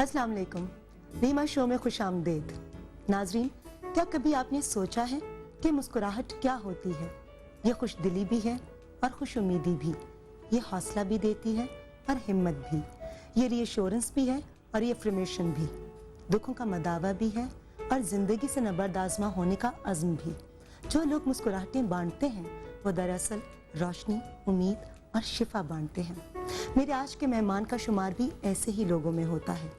अस्सलाम वालेकुम, रीमा शो में खुशामदीद। नाजरीन, क्या कभी आपने सोचा है कि मुस्कुराहट क्या होती है? ये खुश दिली भी है और खुश उम्मीदी भी, ये हौसला भी देती है और हिम्मत भी, ये रीअश्योरेंस भी है और ये अफर्मेशन भी, दुखों का मदावा भी है और ज़िंदगी से नबर्दाज़मा होने का अज़्म भी। जो लोग मुस्कुराहटें बांटते हैं वो दरअसल रोशनी, उम्मीद और शिफा बांटते हैं। मेरे आज के मेहमान का शुमार भी ऐसे ही लोगों में होता है।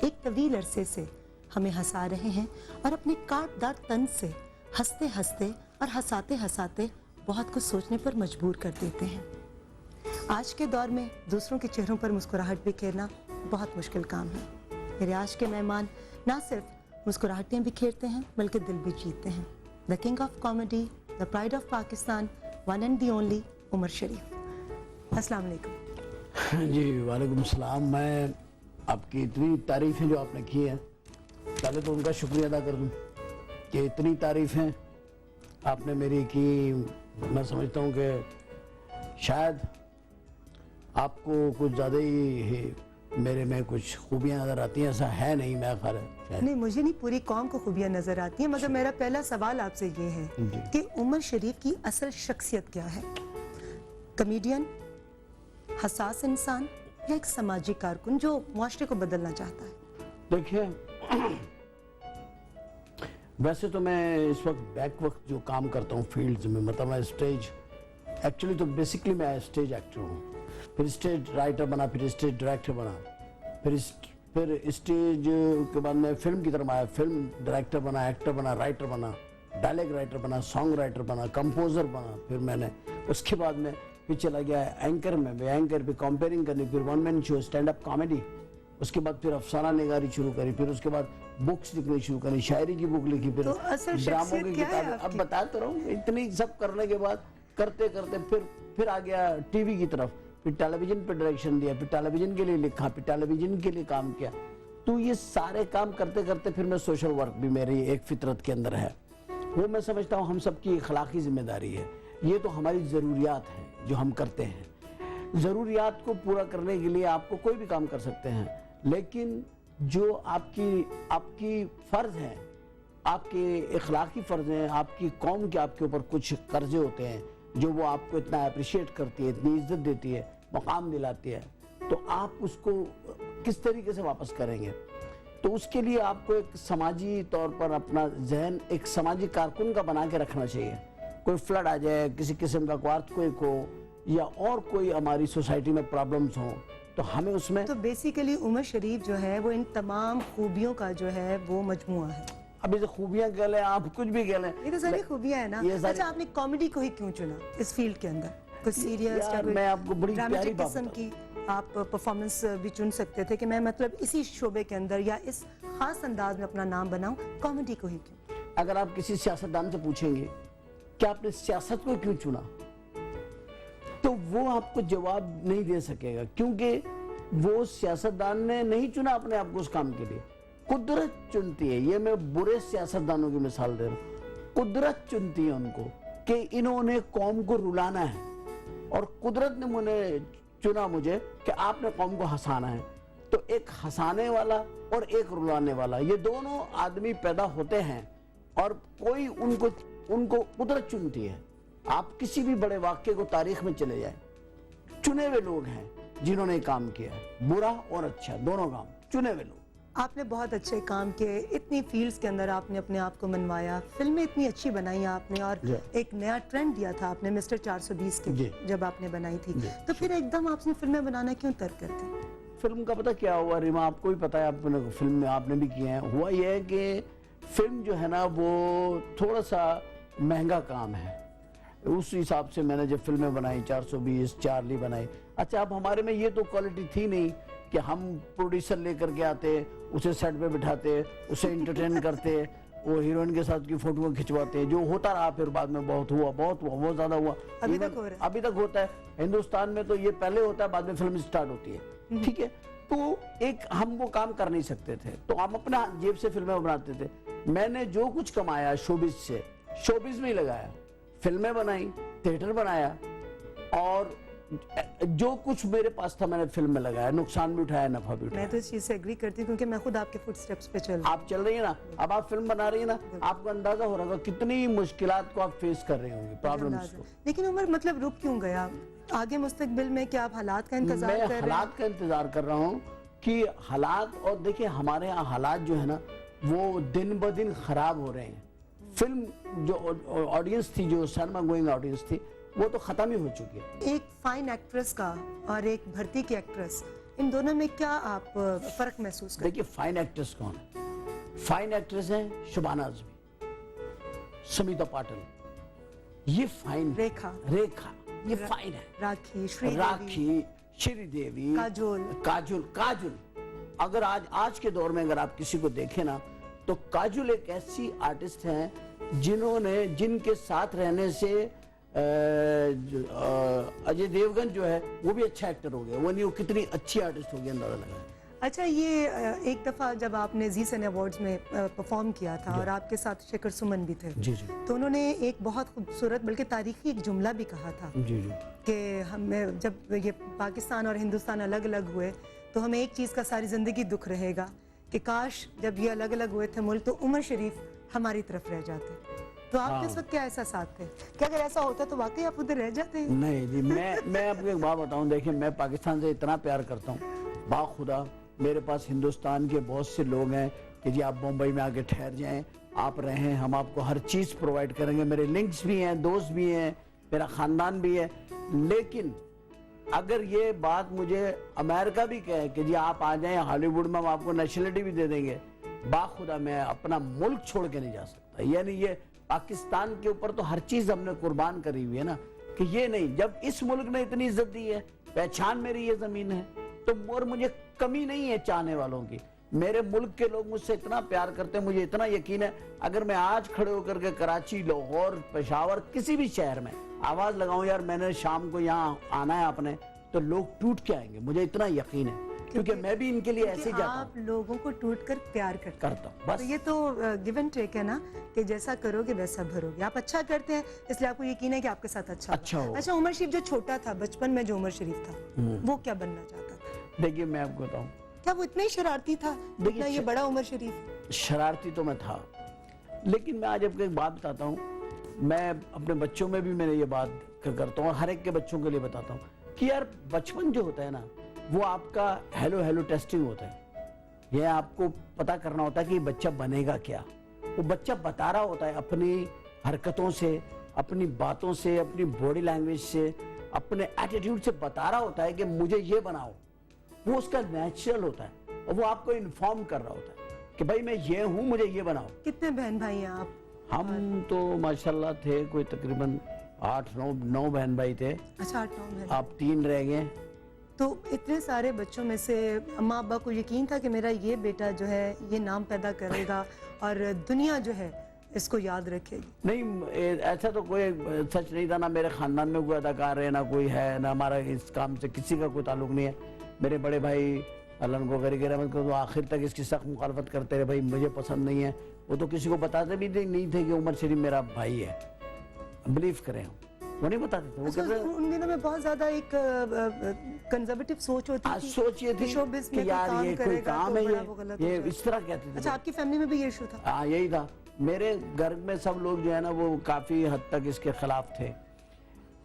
एक तवील अरसे से हमें हंसा रहे हैं और अपने काटदार तन से हंसते हंसते और हंसाते हंसाते बहुत कुछ सोचने पर मजबूर कर देते हैं। आज के दौर में दूसरों के चेहरों पर मुस्कुराहट बिखेरना बहुत मुश्किल काम है। मेरे आज के मेहमान ना सिर्फ मुस्कुराहटें बिखेरते हैं बल्कि दिल भी जीतते हैं। The king of comedy, the pride of Pakistan, one and the only Umar Sharif. अस्सलाम वालेकुम। जी वालेकुम सलाम। मैं आपकी इतनी तारीफ़ें जो आपने की हैं, पहले तो उनका शुक्रिया अदा कर दूं कि इतनी तारीफ़ें आपने मेरी की। मैं समझता हूं कि शायद आपको कुछ ज़्यादा ही मेरे में कुछ खूबियां नज़र आती हैं। ऐसा है नहीं, मैं ख्याल है नहीं, मुझे नहीं, पूरी कौम को खूबियां नजर आती हैं। मगर मेरा पहला सवाल आपसे ये है कि उमर शरीफ की असल शख्सियत क्या है? कॉमेडियन, हसास इंसान या एक समाजी कारकुन जो मुआशरे को बदलना चाहता है? देखिए, वैसे तो मैं इस वक्त जो काम करता हूँ फील्ड्स में, मतलब मैं स्टेज, एक्चुअली तो बेसिकली मैं स्टेज एक्टर हूँ, फिर स्टेज राइटर बना, फिर स्टेज डायरेक्टर बना, फिर स्टेज के बाद मैं फिल्म की तरफ आया, फिल्म डायरेक्टर बना, एक्टर बना, राइटर बना, डायलॉग राइटर बना, सॉन्ग राइटर बना, कंपोजर बना। फिर मैंने उसके बाद में फिर चला गया एंकर में, एंकर पे कंपेयरिंग करनी, फिर one man show, stand up comedy. उसके बाद फिर अफसाना निगारी शुरू करी, फिर उसके बाद बुक्स लिखनी शुरू करी, शायरी की बुक लिखी, फिर ड्रामों की किताब। अब बताता रहूं, इतनी सब करने के बाद करते करते फिर आ गया टीवी की तरफ, फिर टेलीविजन पे डायरेक्शन दिया, फिर टेलीविजन के लिए लिखा, फिर टेलीविजन के लिए काम किया। तो ये सारे काम करते करते फिर मैं सोशल वर्क भी मेरी एक फितरत के अंदर है। वो मैं समझता हूँ हम सबकी अखलाकी जिम्मेदारी है। ये तो हमारी ज़रूरियात हैं जो हम करते हैं। ज़रूरियात को पूरा करने के लिए आपको कोई भी काम कर सकते हैं, लेकिन जो आपकी फ़र्ज़ हैं, आपके अखलाकी फ़र्ज़ हैं, आपकी कौम के आपके ऊपर कुछ कर्जे होते हैं जो वो आपको इतना अप्रिशिएट करती है, इतनी इज्जत देती है, मकाम दिलाती है, तो आप उसको किस तरीके से वापस करेंगे? तो उसके लिए आपको एक समाजी तौर पर अपना जहन एक समाजी कारकुन का बना के रखना चाहिए। कोई फ्लड आ जाए, किसी किस्म का कोई अर्थक्वेक हो या और कोई हमारी सोसाइटी में प्रॉब्लम्स हो, तो हमें उसमें तो बेसिकली उमर शरीफ जो है वो इन तमाम खूबियों का जो है वो मजमुआ है। अब इसे खूबियां कह लें, आप कुछ भी कह लें, ये तो सारी खूबियां है ना। अच्छा, आपने कॉमेडी को ही क्यों चुना इस फील्ड के अंदर? कुछ सीरियस या मैं आपको बड़ी प्यारी बात किस्म की आप परफॉर्मेंस भी चुन सकते थे कि मैं मतलब इसी शोबे के अंदर या इस खास अंदाज में अपना नाम बनाऊं, कॉमेडी को ही क्यों? अगर आप किसी सियासतदान से पूछेंगे कि आपने सियासत को क्यों चुना, तो वो आपको जवाब नहीं दे सकेगा, क्योंकि वो सियासतदान ने नहीं चुना अपने आप को उस काम के लिए। कुदरत चुनती है। ये मैं बुरे सियासतदानों की मिसाल दे रहा हूँ। कुदरत चुनती है उनको कि इन्होंने कौम को रुलाना है, और कुदरत ने चुना मुझे कि आपने कौम को हंसाना है। तो एक हंसाने वाला और एक रुलाने वाला, ये दोनों आदमी पैदा होते हैं और कोई उनको कुदरत चुनती है। आप किसी भी बड़े वाक्य को तारीख में चले जाए, चुने हुए लोग हैं जिन्होंने काम किया है, बुरा और अच्छा दोनों काम, चुने हुए लोग। आपने बहुत अच्छे काम किए, इतनी फील्ड्स के अंदर आपने अपने आप को मनवाया, फिल्में इतनी अच्छी बनाई आपने, और एक नया ट्रेंड दिया था आपने मिस्टर 420 के जब आपने बनाई थी। तो फिर एकदम आपने फिल्में बनाना क्यों तर्क कर दी? फिल्म का पता क्या हुआ रीमा, आपको भी पता है, आपने फिल्म में आपने भी किए हैं। हुआ यह है कि फिल्म जो है ना वो थोड़ा सा महंगा काम है। उस हिसाब से मैंने जब फिल्में बनाई, 420, चार्ली बनाई। अच्छा, अब हमारे में ये तो क्वालिटी थी नहीं कि हम प्रोड्यूसर लेकर के आते, उसे सेट पे बिठाते, उसे एंटरटेन करते, वो हीरोइन के साथ की फोटो खिंचवाते। जो होता रहा फिर बाद में बहुत हुआ, बहुत ज्यादा हुआ, अभी तक हो रहा है। अभी तक होता है। हिंदुस्तान में तो ये पहले होता है, बाद में फिल्म स्टार्ट होती है, ठीक है। तो एक हम वो काम कर नहीं सकते थे, तो हम अपना जेब से फिल्में बनाते थे। मैंने जो कुछ कमाया शोबिज से, शोबिज में ही लगाया। फिल्में बनाई, थिएटर बनाया, और जो कुछ मेरे पास था मैंने फिल्म में लगाया, नुकसान भी उठाया, नफा भी मैं उठाया। तो इस चीज से एग्री करती हूँ क्योंकि मैं खुद आपके फुटस्टेप्स पे चल रही आप चल रही है ना, अब आप फिल्म बना रही है ना, आपको अंदाजा हो रहा होगा कितनी मुश्किलात को आप फेस कर रही होंगी, हूँ। प्रॉब्लम्स को। लेकिन उमर मतलब रुक क्यों गया? आगे मुस्तकबिल में क्या आप हालात का इंतजार मैं कर रहे हैं? हालात का इंतजार कर रहा हूँ कि हालात, और देखिए हमारे यहाँ हालात जो है ना वो दिन ब दिन खराब हो रहे हैं। फिल्म जो ऑडियंस थी, जो सिनेमा गोइंग ऑडियंस थी, वो तो खत्म ही हो चुकी है। एक फाइन एक्ट्रेस का और एक भर्ती की एक्ट्रेस, इन दोनों में क्या आप फर्क महसूस करते देखिए फाइन एक्ट्रेस कौन है? फाइन एक्ट्रेस है शबाना आजमी, समिता पाटिल, ये फाइन। रेखा, ये फाइन है। राखी, श्रीदेवी, राखी, श्रीदेवी, काजोल। काजुल। अगर आज के दौर में अगर आप किसी को देखें ना, तो काजुल एक ऐसी आर्टिस्ट हैं जिनके साथ रहने से अजय देवगन जो है वो भी अच्छा एक्टर हो गया, वो नहीं, वो कितनी अच्छी आर्टिस्ट हो गई, अंदाजा लगा। अच्छा, ये एक दफा जब आपने जी सिने अवार्ड्स में परफॉर्म किया था और आपके साथ शेखर सुमन भी थे, जी जी तो उन्होंने एक बहुत खूबसूरत बल्कि तारीखी एक जुमला भी कहा था जी जी कि हमें जब ये पाकिस्तान और हिंदुस्तान अलग अलग हुए तो हमें एक चीज़ का सारी ज़िंदगी दुख रहेगा कि काश जब ये अलग अलग हुए थे मुल्क तो उमर शरीफ हमारी तरफ रह जाते। तो आपके इस वक्त क्या एहसास थे कि अगर ऐसा होता तो वाकई आप उधर रह जाते? नहीं जी, मैं आपको एक बात बताऊं, देखिए मैं पाकिस्तान से इतना प्यार करता हूँ, बाखुदा मेरे पास हिंदुस्तान के बहुत से लोग हैं कि जी आप मुंबई में आके ठहर जाएं, आप रहें, हम आपको हर चीज़ प्रोवाइड करेंगे, मेरे लिंक्स भी हैं, दोस्त भी हैं, मेरा ख़ानदान भी है। लेकिन अगर ये बात मुझे अमेरिका भी कहे कि जी आप आ जाएं हॉलीवुड में, हम आपको नेशनलिटी भी दे देंगे, बाखुदा मैं अपना मुल्क छोड़ के नहीं जा सकता। यानी ये पाकिस्तान के ऊपर तो हर चीज़ हमने कुर्बान करी हुई है ना, कि ये नहीं, जब इस मुल्क ने इतनी इज्जत दी है, पहचान मेरी ये ज़मीन है, तो और मुझे कमी नहीं है चाहने वालों की। मेरे मुल्क के लोग मुझसे इतना प्यार करते हैं, मुझे इतना यकीन है, अगर मैं आज खड़े होकर के कराची, लाहौर, पेशावर, किसी भी शहर में आवाज लगाऊं यार मैंने शाम को यहाँ आना है आपने, तो लोग टूट के आएंगे, मुझे इतना यकीन है, क्योंकि मैं भी इनके लिए ऐसे ही जाता आप लोगों को टूट कर प्यार करता हूं बस। तो ये तो गिव एंड टेक है ना, कि जैसा करोगे वैसा भरोगे। आप अच्छा करते हैं इसलिए आपको यकीन है कि आपके साथ अच्छा हो। अच्छा, उमर शरीफ जो छोटा था बचपन में, जो उमर शरीफ था वो क्या बनना चाहता था? देखिए मैं आपको बताऊं, क्या वो इतना ही शरारती था जितना ये बड़ा उमर शरीफ? शरारती तो मैं था, लेकिन मैं आज आपको एक बात बताता हूँ, मैं अपने बच्चों में भी मैंने ये बात करता हूँ और हर एक के बच्चों के लिए बताता हूँ कि यार बचपन जो होता है ना, वो आपका हेलो टेस्टिंग होता है। ये आपको पता करना होता है कि बच्चा बनेगा क्या। वो बच्चा बता रहा होता है अपनी हरकतों से, अपनी बातों से, अपनी बॉडी लैंग्वेज से, अपने एटीट्यूड से बता रहा होता है कि मुझे ये बनाओ। वो उसका नेचुरल होता है और वो आपको इन्फॉर्म कर रहा होता है कि भाई मैं ये हूँ, मुझे ये बनाओ। कितने बहन भाई हैं आप? हम तो माशाल्लाह थे कोई तकरीबन 8-9 बहन भाई थे। अच्छा, 8-9 बहन। आप 3 रह गए। तो इतने सारे बच्चों में से अम्मा अब्बा को यकीन था कि मेरा ये बेटा जो है ये नाम पैदा करेगा और दुनिया जो है इसको याद रखेगी? नहीं, ऐसा तो कोई सच नहीं था ना, मेरे खानदान में कोई अदाकार है ना कोई है ना, हमारा इस काम से किसी का कोई ताल्लुक नहीं है। मेरे बड़े भाई अल्लाह को रहमत करो, तो आखिर तक इसकी सख्त मुखालफत करते रहे, भाई मुझे पसंद नहीं है। वो तो किसी को बताते भी नहीं थे कि उमर शरीफ मेरा भाई है, बिलीव करें, वो नहीं बताते थे। वो कहते उन दिनों में बहुत ज्यादा एक कंजर्वेटिव सोच होती थी। सोच ये थी कि यार ये कोई काम है, ये इस तरह कहते थे। अच्छा, आपकी फैमिली में भी ये इशू था? हाँ, यही था। मेरे घर में सब लोग जो है ना वो काफी हद तक इसके खिलाफ थे।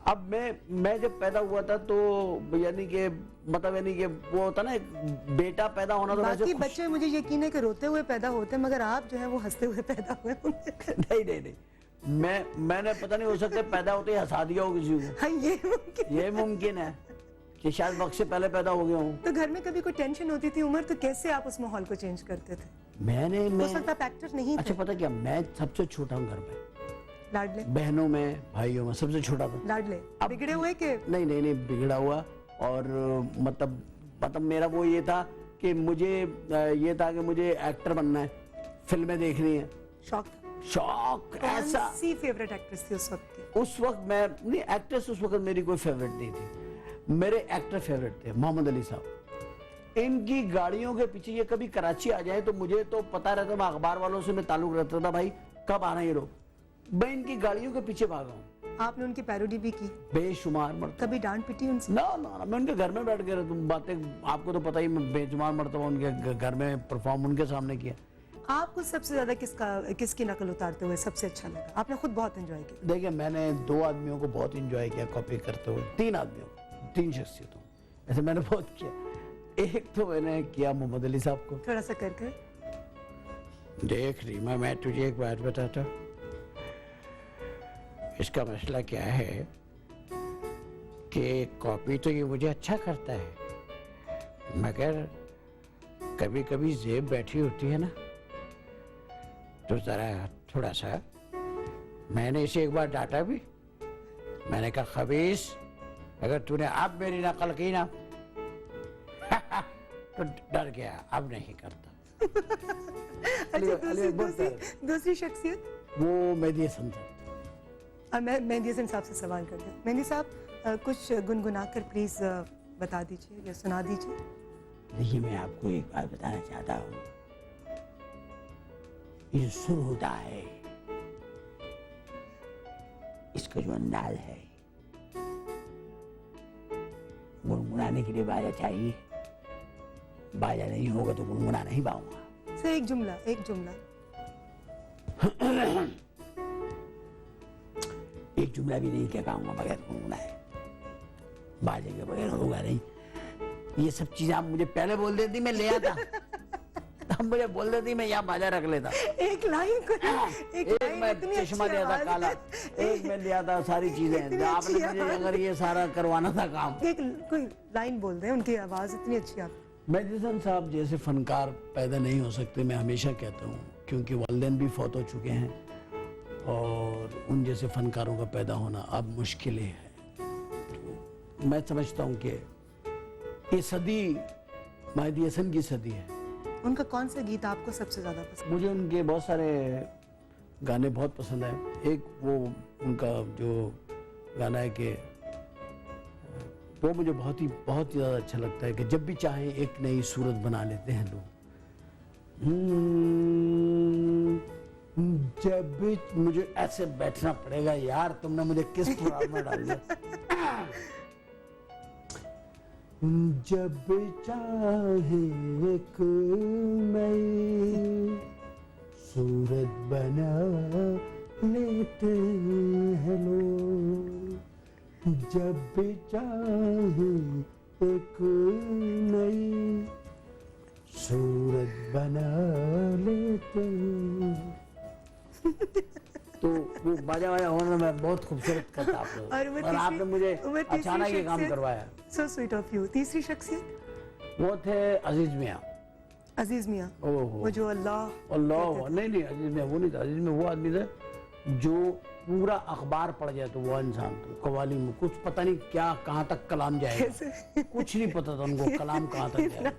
अब मैं जब पैदा हुआ था तो यानी कि वो होता ना, बेटा पैदा होना तो बाकी बच्चे मुझे यकीन है कि रोते हुए पैदा होते हैं, मगर आप जो है वो हंसते हुए पैदा हुए होंगे। नहीं, मैंने पता नहीं, हो सकता है पैदा होते ही हंसा दिया हो किसी को। हाँ, ये मुमकिन है कि शायद वक्त से पहले पैदा हो गया हूँ। तो घर में कभी कोई टेंशन होती थी उमर, तो कैसे आप उस माहौल को चेंज करते थे? हो सकता आप एक्टर नहीं थे। अच्छा, पता क्या, मैं सबसे छोटा हूँ घर में, लाडले? बहनों में, भाइयों में सबसे छोटा था। लाडले? बिगड़े हुए के? नहीं बिगड़ा हुआ। और मतलब मेरा वो ये था कि मुझे ये था कि मुझे एक्टर बनना है, फिल्में देखनी है। शौक ऐसा। कौन सी फेवरेट एक्ट्रेस थी उस वक्त की? उस वक्त मैं नहीं, एक्ट्रेस उस वक्त मेरी कोई फेवरेट नहीं थी। मेरे एक्टर फेवरेट थे मोहम्मद अली साहब। इनकी गाड़ियों के पीछे ये कभी कराची आ जाए तो मुझे तो पता रहता, मैं अखबार वालों से मैं ताल्लुक रहता था, भाई कब आ रहे हैं ये लोग, मैं इनकी गाड़ियों के पीछे भागा हूँ। आपने उनकी पैरोडी भी की, बेशुमार मरतबा। कभी डांट पिटी उनसे? ना ना ना, मैं उनके घर में बैठ के तुम बातें, आपको तो पता ही, मैं बेशुमार मरतबा उनके घर में परफॉर्म उनके सामने किया। आपको सबसे ज्यादा किसकी नकल उतारते हुए सबसे अच्छा लगा? आपने खुद बहुत एंजॉय किया। देखिए, मैंने 2 आदमियों को बहुत इंजॉय किया कॉपी करते हुए, 3 आदमियों को, 3 शख्सियतों, ऐसे मैंने बहुत किया। एक तो मैंने किया मोहम्मद अली साहब को। थोड़ा सा कर देख रीमा, मैं तुझे एक बात बताता हूँ, इसका मसला क्या है कि कॉपी तो ये मुझे अच्छा करता है, मगर कभी कभी जेब बैठी होती है ना, तो जरा थोड़ा सा, मैंने इसे एक बार डांटा भी। मैंने कहा, खबीस, अगर तूने अब मेरी नकल की ना तो डर गया, अब नहीं करता। अच्छा, दूसरी शख्सियत? वो मेहदी हसन था। और मैं मेहदी हसन साहब से सवाल करती हूँ। मेहदी साहब, कुछ गुनगुना कर प्लीज बता दीजिए या सुना दीजिए। देखिए, मैं आपको एक बात बताना चाहता हूँ, ये सुर होता है, इसका जो अंदाज है, गुनगुनाने के लिए बाजा चाहिए, बाजा नहीं होगा तो गुनगुना नहीं पाऊंगा। सर, एक जुमला एक जुमला भी नहीं कह पाऊंगा बगैर गुनगुनाए, बाजे के बगैर होगा नहीं। ये सब चीजें आप मुझे पहले बोल देती, मैं ले आता। अब मुझे बोल देती, मैं यहाँ बाजा रख लेता। एक लाइन एक मैं चश्मा लिया था काला, एक मैं लिया था, सारी चीजें। आपने मुझे अगर ये सारा करवाना था काम। एक कोई लाइन बोल दे, उनकी आवाज इतनी अच्छी। आप मेहदी हसन साहब जैसे फनकार पैदा नहीं हो सकते, मैं हमेशा कहता हूँ, क्योंकि वालिदैन भी फौत हो चुके हैं और उन जैसे फनकारों का पैदा होना अब मुश्किल है। तो मैं समझता हूँ कि ये सदी मेहदी हसन की सदी है। उनका कौन सा गीत आपको सबसे ज्यादा पसंद? मुझे उनके बहुत सारे गाने बहुत पसंद है। एक वो उनका जो गाना है कि वो मुझे बहुत ही ज़्यादा अच्छा लगता है कि जब भी चाहे एक नई सूरत बना लेते हैं लोग। जब भी मुझे ऐसे बैठना पड़ेगा यार, तुमने मुझे किस प्रोग्राम में डाल दिया। जब चाहे एक नई सूरत बना लेते हैं लोग, जब भी चाहे एक नई सूरत बना लेते हैं। तो वो बाजा वाजा होने में मैं बहुत खूबसूरत करता आपको, और आपने मुझे अचानक ये काम करवाया। So sweet of you। तीसरी शख्सियत? वो थे अजीज मियाँ। अजीज मियाँ, वो जो अल्लाह नहीं, अजीज मियाँ वो नहीं था। अजीज मियाँ वो आदमी थे जो पूरा अखबार पढ़ जाए तो वो इंसान था। कवाली में कुछ पता नहीं क्या, कहाँ तक कलाम जाएगा, कुछ नहीं पता था उनको कलाम कहाँ तक जाएगा।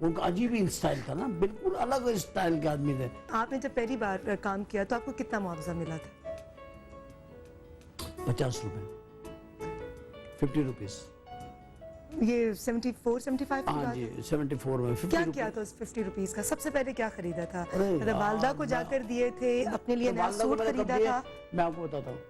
उनका अजीब ही स्टाइल था ना, बिल्कुल अलग स्टाइल के आदमी थे। आपने जब पहली बार काम किया तो आपको कितना मुआवजा मिला था? 50 रुपए, 50 रुपीज। ये 74-75 की बात जी, है? 74 में 50 क्या किया था उस 50 रुपीज का? सबसे पहले क्या खरीदा था? मतलब वालदा को जाकर दिए थे, अपने लिए नया सूट खरीदा था? मैं आपको बताता हूँ,